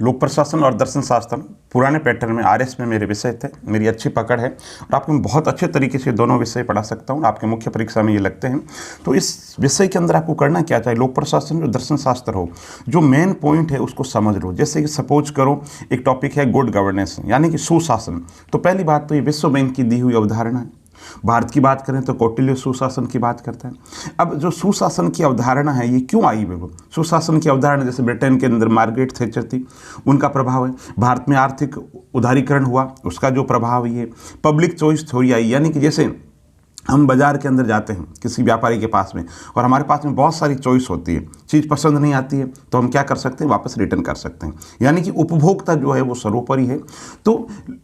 लोक प्रशासन और दर्शन शास्त्र पुराने पैटर्न में आरएस में मेरे विषय थे, मेरी अच्छी पकड़ है और आपको मैं बहुत अच्छे तरीके से दोनों विषय पढ़ा सकता हूँ। आपके मुख्य परीक्षा में ये लगते हैं। तो इस विषय के अंदर आपको करना क्या चाहिए, लोक प्रशासन जो दर्शन शास्त्र हो, जो मेन पॉइंट है उसको समझ लो। जैसे कि सपोज करो एक टॉपिक है गुड गवर्नेंस यानी कि सुशासन। तो पहली बात तो ये विश्व बैंक की दी हुई अवधारणा है। भारत की बात करें तो कौटिल्य सुशासन की बात करता है। अब जो सुशासन की अवधारणा है ये क्यों आई है? सुशासन की अवधारणा जैसे ब्रिटेन के अंदर मार्गरेट थैचर थी, उनका प्रभाव है। भारत में आर्थिक उदारीकरण हुआ, उसका जो प्रभाव है। पब्लिक चॉइस थ्योरी आई, यानी कि जैसे हम बाज़ार के अंदर जाते हैं किसी व्यापारी के पास में और हमारे पास में बहुत सारी चॉइस होती है, चीज़ पसंद नहीं आती है तो हम क्या कर सकते हैं, वापस रिटर्न कर सकते हैं। यानी कि उपभोक्ता जो है वो सर्वोपरि है। तो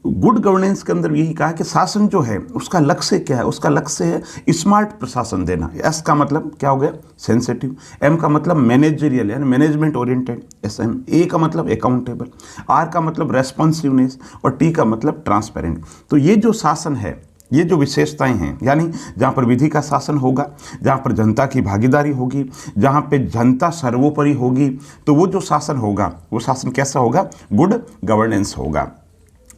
गुड गवर्नेंस के अंदर यही कहा कि शासन जो है उसका लक्ष्य क्या है, उसका लक्ष्य है स्मार्ट प्रशासन देना। एस का मतलब क्या हो गया, सेंसिटिव। एम का मतलब मैनेजरियल यानी मैनेजमेंट ओरिएंटेड, SM। ए का मतलब अकाउंटेबल, आर का मतलब रेस्पॉन्सिवनेस और टी का मतलब ट्रांसपेरेंट। तो ये जो शासन है, ये जो विशेषताएं हैं, यानी जहाँ पर विधि का शासन होगा, जहाँ पर जनता की भागीदारी होगी, जहाँ पे जनता सर्वोपरि होगी, तो वो जो शासन होगा वो शासन कैसा होगा, गुड गवर्नेंस होगा।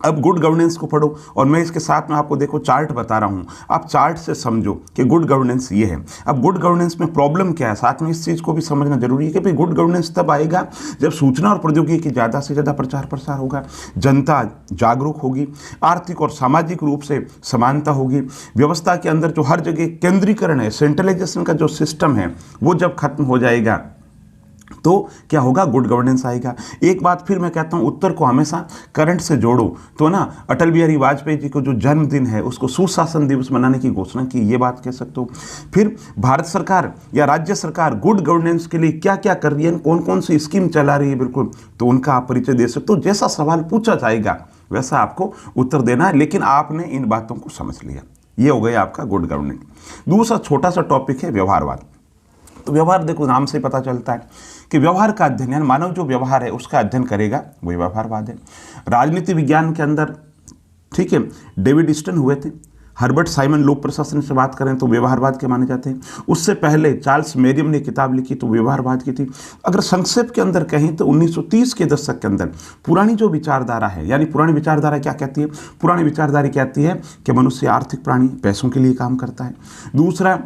अब गुड गवर्नेंस को पढ़ो और मैं इसके साथ में आपको देखो चार्ट बता रहा हूँ, आप चार्ट से समझो कि गुड गवर्नेंस ये है। अब गुड गवर्नेंस में प्रॉब्लम क्या है, साथ में इस चीज़ को भी समझना जरूरी है कि भाई गुड गवर्नेंस तब आएगा जब सूचना और प्रौद्योगिकी की ज़्यादा से ज़्यादा प्रचार प्रसार होगा, जनता जागरूक होगी, आर्थिक और सामाजिक रूप से समानता होगी, व्यवस्था के अंदर जो हर जगह केंद्रीकरण है, सेंट्रलाइजेशन का जो सिस्टम है वो जब खत्म हो जाएगा तो क्या होगा, गुड गवर्नेंस आएगा। एक बात फिर मैं कहता हूं, उत्तर को हमेशा करंट से जोड़ो। तो ना अटल बिहारी वाजपेयी जी को जो जन्मदिन है उसको सुशासन दिवस मनाने की घोषणा की, ये बात कह सकते हो। फिर भारत सरकार या राज्य सरकार गुड गवर्नेंस के लिए क्या क्या कर रही है, कौन कौन सी स्कीम चला रही है, बिल्कुल, तो उनका आप परिचय दे सकते हो। जैसा सवाल पूछा जाएगा वैसा आपको उत्तर देना है, लेकिन आपने इन बातों को समझ लिया। ये हो गया आपका गुड गवर्नेंस। दूसरा छोटा सा टॉपिक है व्यवहारवाद। तो व्यवहार देखो नाम से पता चलता है कि व्यवहार का अध्ययन, यानी मानव जो व्यवहार है उसका अध्ययन करेगा, वही व्यवहारवाद है। राजनीति विज्ञान के अंदर, ठीक है, डेविड स्टन हुए थे। हर्बर्ट साइमन लोक प्रशासन से बात करें तो व्यवहारवाद के माने जाते हैं। उससे पहले चार्ल्स मेरियम ने किताब लिखी तो व्यवहारवाद की थी। अगर संक्षेप के अंदर कहें तो 1930 के दशक के अंदर पुरानी जो विचारधारा है, यानी पुरानी विचारधारा क्या कहती है, पुरानी विचारधारा कहती है कि मनुष्य आर्थिक प्राणी, पैसों के लिए काम करता है। दूसरा,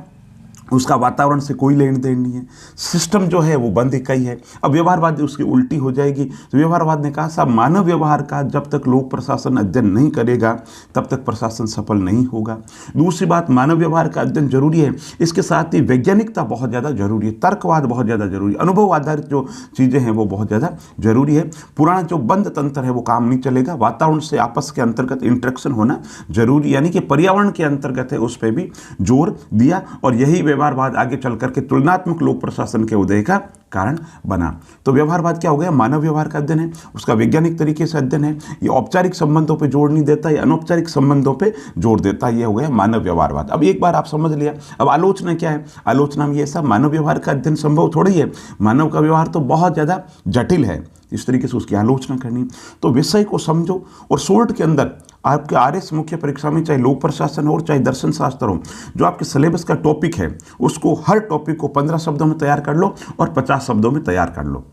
उसका वातावरण से कोई लेन देन नहीं है, सिस्टम जो है वो बंद इकाई है। अब व्यवहारवाद उसकी उल्टी हो जाएगी। तो व्यवहारवाद ने कहा साहब मानव व्यवहार का जब तक लोक प्रशासन अध्ययन नहीं करेगा तब तक प्रशासन सफल नहीं होगा। दूसरी बात, मानव व्यवहार का अध्ययन जरूरी है, इसके साथ ही वैज्ञानिकता बहुत ज़्यादा जरूरी है, तर्कवाद बहुत ज़्यादा जरूरी है, अनुभव आधारित जो चीज़ें हैं वो बहुत ज़्यादा जरूरी है। पुराना जो बंद तंत्र है वो काम नहीं चलेगा, वातावरण से आपस के अंतर्गत इंटरेक्शन होना जरूरी, यानी कि पर्यावरण के अंतर्गत है उस पर भी जोर दिया। और यही व्यवहारवाद आगे चल करके तुलनात्मक लोक प्रशासन के उदय का कारण बना। तो व्यवहारवाद क्या हो गया, मानव व्यवहार का अध्ययन है, उसका वैज्ञानिक तरीके से अध्ययन है। ये औपचारिक संबंधों पे जोर नहीं देता, ये अनौपचारिक संबंधों पे जोर देता है। ये हो गया मानव व्यवहारवाद। अब एक बार आप समझ लिया, अब आलोचना क्या है, आलोचना में ये सब मानव व्यवहार का अध्ययन संभव थोड़ी है, मानव का व्यवहार तो बहुत ज़्यादा जटिल है, इस तरीके से उसकी आलोचना करनी। तो विषय को समझो और शॉर्ट के अंदर आपके आरएस मुख्य परीक्षा में चाहे लोक प्रशासन हो चाहे दर्शन शास्त्र हो, जो आपके सिलेबस का टॉपिक है उसको, हर टॉपिक को 15 शब्दों में तैयार कर लो और 50 शब्दों में तैयार कर लो।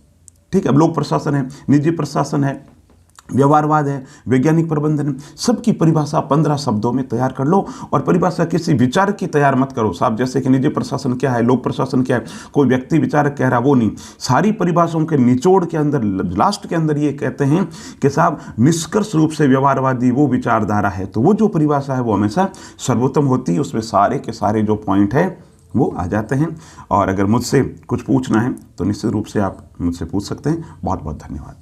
ठीक है, अब लोक प्रशासन है, निजी प्रशासन है, व्यवहारवाद है, वैज्ञानिक प्रबंधन है, सबकी परिभाषा 15 शब्दों में तैयार कर लो। और परिभाषा किसी विचार की तैयार मत करो साहब, जैसे कि निजी प्रशासन क्या है, लोक प्रशासन क्या है, कोई व्यक्ति विचारक कह रहा वो नहीं। सारी परिभाषाओं के निचोड़ के अंदर, लास्ट के अंदर ये कहते हैं कि साहब निष्कर्ष रूप से व्यवहारवादी वो विचारधारा है, तो वो जो परिभाषा है वो हमेशा सर्वोत्तम होती है, उसमें सारे के सारे जो पॉइंट है वो आ जाते हैं। और अगर मुझसे कुछ पूछना है तो निश्चित रूप से आप मुझसे पूछ सकते हैं। बहुत बहुत धन्यवाद।